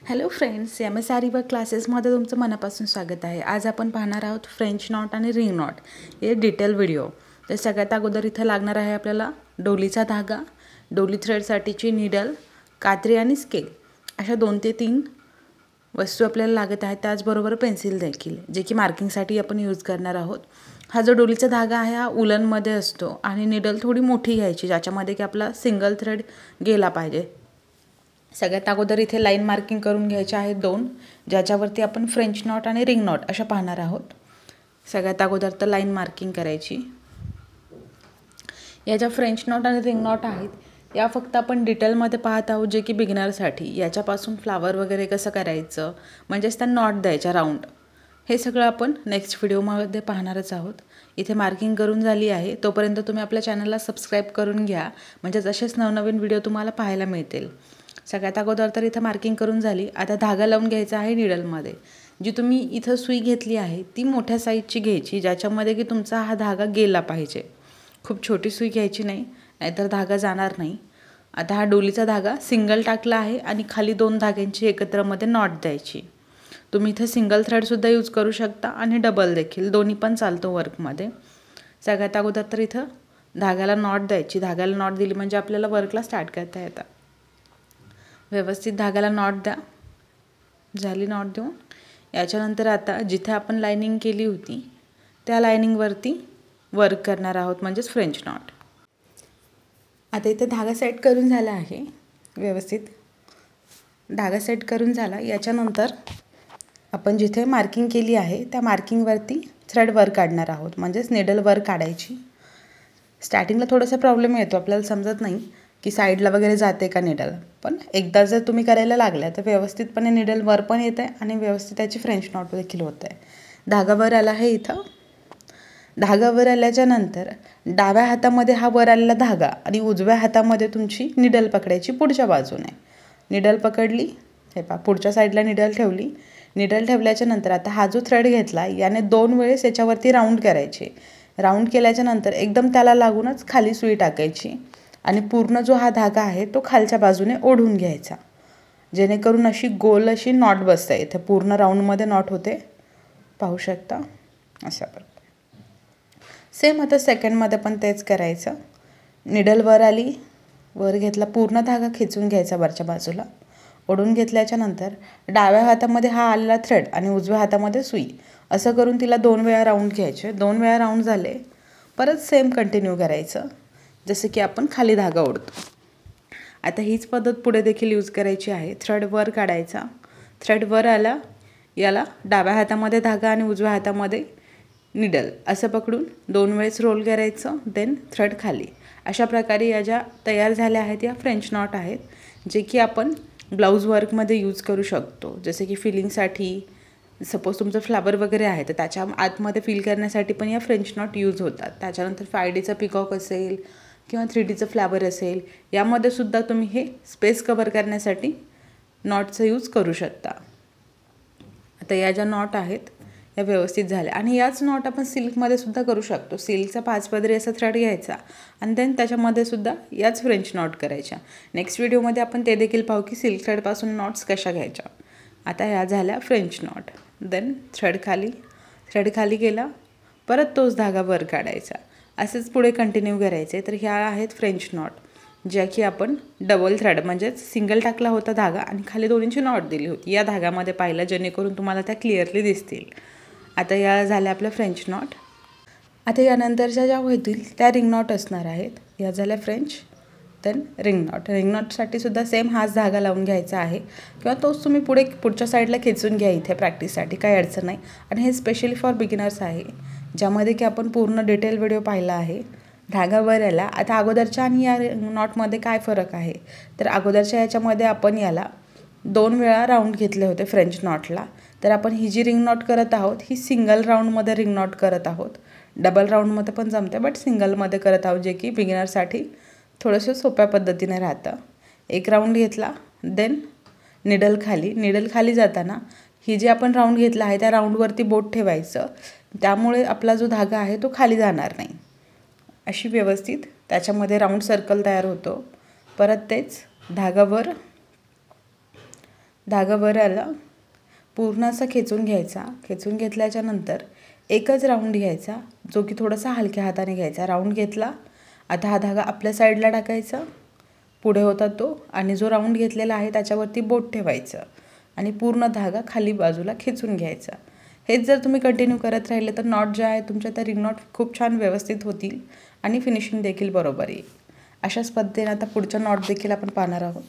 Hello friends, MS aari work क्लासेसमध्ये तुमचं मनापासून स्वागत आहे। आज आपण पाहणार आहोत फ्रेंच नॉट आणि रिंग नॉट हे डिटेल व्हिडिओ। तर सगळ्यात अगोदर इथे लागणार आहे आपल्याला डोलीचा धागा, डोली थ्रेडसाठीची नीडल, कात्री आणि स्केल अशा 2 ते 3 वस्तू आपल्याला लागत आहेत। त्याचबरोबर पेन्सिल देखील, जे की मार्किंगसाठी आपण यूज करणार आहोत। हा जो डोलीचा धागा आहे हा उलनमध्ये असतो आणि नीडल थोडी मोठी घ्यायची, ज्याच्यामध्ये की आपला सिंगल थ्रेड गेला पाहिजे। सगळ्यात अगोदर इथे लाईन मार्किंग करून घ्यायचे आहेत 2, ज्याच्यावरती आपण फ्रेंच नॉट आणि रिंग नॉट अशा पाहणार आहोत। सगळ्यात अगोदर तर लाईन मार्किंग करायची। या ज्या फ्रेंच नॉट आणि रिंग नॉट आहेत या फक्त आपण डिटेलमध्ये पाहत आहोत, जे की बिगिनरसाठी। याच्यापासून फ्लावर वगैरे कसं करायचं, म्हणजेच त्या नॉट द्यायच्या राऊंड, हे सगळं आपण नेक्स्ट व्हिडिओमध्ये पाहणारच आहोत। इथे मार्किंग करून झाली आहे, तोपर्यंत तुम्ही आपल्या चॅनलला सबस्क्राईब करून घ्या, म्हणजे जसेच नवनवीन व्हिडिओ तुम्हाला पाहायला मिळतील। सगळ्यात अगोदर तर इथं मार्किंग करून झाली। आता धागा लावून घ्यायचा आहे नीडलमध्ये। जी तुम्ही इथं सुई घेतली आहे ती मोठ्या साईजची घ्यायची, ज्याच्यामध्ये की तुमचा हा धागा गेला पाहिजे। खूप छोटी सुई घ्यायची नाही, नाहीतर धागा जाणार नाही। आता हा डोलीचा धागा सिंगल टाकला आहे आणि खाली 2 धाग्यांची एकत्रमध्ये नॉट द्यायची। तुम्ही इथं सिंगल थ्रेडसुद्धा यूज करू शकता आणि डबल देखील, दोन्ही पण चालतो वर्कमध्ये। सगळ्यात अगोदर तर इथं धाग्याला नॉट द्यायची। धाग्याला नॉट दिली म्हणजे आपल्याला वर्कला स्टार्ट करता येतं। व्यवस्थित धाग्याला नॉट द्या। झाली नॉट देऊन याच्यानंतर आता जिथे आपण लाइनिंग केली होती त्या लाइनिंगवरती वर्क करणार आहोत, म्हणजेच फ्रेंच नॉट। आता इथे धागा सेट करून झाला आहे। व्यवस्थित धागा सेट करून झाला। याच्यानंतर आपण जिथे मार्किंग केली आहे त्या मार्किंगवरती थ्रेड वर्क काढणार आहोत, म्हणजेच नीडल वर्क काढायची। स्टार्टिंगला थोडासा प्रॉब्लेम येतो, आपल्याला समजत नाही की साईडला वगैरे जाते का नीडल, पण एकदा जर तुम्ही करायला लागल्या तर व्यवस्थितपणे नीडल वर पण येते आणि व्यवस्थित त्याची फ्रेंच नॉट देखील होते। धागा वर आला आहे। इथं धागा वर आल्याच्या नंतर डाव्या हातामध्ये हा वर आलेला धागा आणि उजव्या हातामध्ये तुमची नीडल पकडायची पुढच्या बाजूने। नीडल पकडली, हे पहा पुढच्या साईडला नीडल ठेवली। नीडल ठेवल्याच्या नंतर आता हा जो थ्रेड घेतला याने 2 वेळेस याच्यावरती राऊंड करायचे। राऊंड केल्याच्या नंतर एकदम त्याला लागूनच खाली सुई टाकायची आणि पूर्ण जो हा धागा आहे तो खालच्या बाजूने ओढून घ्यायचा, जेणेकरून अशी गोल अशी नॉट बसते। इथे पूर्ण राऊंडमध्ये नॉट होते, पाहू शकता अशा प्रकारे। सेम आता सेकंडमध्ये पण तेच करायचं। नीडल वर आली, वर घेतला, पूर्ण धागा खिचून घ्यायचा वरच्या बाजूला। ओढून घेतल्याच्या नंतर डाव्या हातामध्ये हा आलेला थ्रेड आणि उजव्या हातामध्ये सुई, असं करून तिला 2 वेळा राऊंड घ्यायचे। 2 वेळा राऊंड झाले, परत सेम कंटिन्यू करायचं, जसे की आपण खाली धागा ओढतो। आता हीच पद्धत पुढे देखील यूज करायची आहे। थ्रेड वर काढायचा, थ्रेड वर आला, याला डाव्या हातामध्ये धागा आणि उजव्या हातामध्ये नीडल असं पकडून 2 वेळेस रोल करायचं, देन थ्रेड खाली। अशा प्रकारे या ज्या तयार झाल्या आहेत या फ्रेंच नॉट आहेत, जे की आपण ब्लाऊज वर्कमध्ये यूज करू शकतो। जसे की फिलिंगसाठी, सपोज तुमचं फ्लावर वगैरे आहे तर त्याच्या आतमध्ये फिल करण्यासाठी पण या फ्रेंच नॉट यूज होतात। त्याच्यानंतर 5Dचा पिकॉक असेल किंवा 3Dचं फ्लावर असेल, यामध्ये सुद्धा तुम्ही हे स्पेस कव्हर करण्यासाठी नॉटचा यूज करू शकता। आता या ज्या नॉट आहेत या व्यवस्थित झाल्या आणि याच नॉट आपण सिल्कमध्ये सुद्धा करू शकतो। सिल्कचा 5 पदरी असा थ्रेड घ्यायचा आणि देन त्याच्यामध्ये सुद्धा याच फ्रेंच नॉट करायच्या। नेक्स्ट व्हिडिओमध्ये आपण ते देखील पाहू की सिल्क थ्रेडपासून नॉट्स कशा घ्यायच्या। आता ह्या झाल्या फ्रेंच नॉट। देन थ्रेड खाली गेला, परत तोच धागा वर काढायचा। असेच पुढे कंटिन्यू करायचे। तर ह्या आहेत फ्रेंच नॉट, ज्या की आपण डबल थ्रेड म्हणजेच सिंगल टाकला होता धागा आणि खाली 2 इंची नॉट दिली होती या धाग्यामध्ये पाहिलं, जेणेकरून तुम्हाला त्या क्लिअरली दिसतील। आता या झाल्या आपल्या फ्रेंच नॉट। आता यानंतरच्या ज्या होतील त्या रिंग नॉट असणार आहेत। या झाल्या French, then ring knot. Ring नॉटसाठी सुद्धा सेम हाच धागा लावून घ्यायचा आहे, किंवा तोच तुम्ही पुढच्या साईडला खिचून घ्या इथे प्रॅक्टिससाठी, काही अडचण नाही। आणि हे स्पेशली फॉर बिगिनर्स आहे, ज्यामध्ये की आपण पूर्ण डिटेल व्हिडिओ पाहिला आहे। धागा वर आला। आता अगोदरच्या आणि या नॉटमध्ये काय फरक आहे, तर अगोदरच्या याच्यामध्ये आपण याला 2 वेळा राऊंड घेतले होते फ्रेंच नॉटला, तर आपण ही जी रिंग नॉट करत आहोत ही सिंगल राऊंडमध्ये रिंग नॉट करत आहोत। डबल राऊंडमध्ये पण जमते, बट सिंगलमध्ये करत आहोत, जे की बिगिनरसाठी थोडंसं सोप्या पद्धतीने राहतं। एक राऊंड घेतला, देन नीडल खाली जाताना ही जी आपण राऊंड घेतला आहे त्या राऊंडवरती बोट ठेवायचं, त्यामुळे आपला जो धागा आहे तो खाली जाणार नाही। अशी व्यवस्थित त्याच्यामध्ये राऊंड सर्कल तयार होतो। परत तेच धागा वर, धागा वर आला, पूर्ण असा खेचून घ्यायचा. खेचून घेतल्याच्या नंतर एकच राऊंड घ्यायचा, जो की थोडासा हलक्या हाताने घ्यायचा. राऊंड घेतला. आता हा धागा आपल्या साईडला टाकायचा, पुढे होता तो, आणि जो राऊंड घेतलेला आहे त्याच्यावरती बोट ठेवायचं आणि पूर्ण धागा खाली बाजूला खेचून घ्यायचा. हेच जर तुम्ही कंटिन्यू करत राहिले तर नॉट जे आहे तुमच्या त्या रिंग नॉट खूप छान व्यवस्थित होतील आणि फिनिशिंग देखील बरोबर येईल. अशाच पद्धतीने आता पुढच्या नॉट देखील आपण पाहणार आहोत.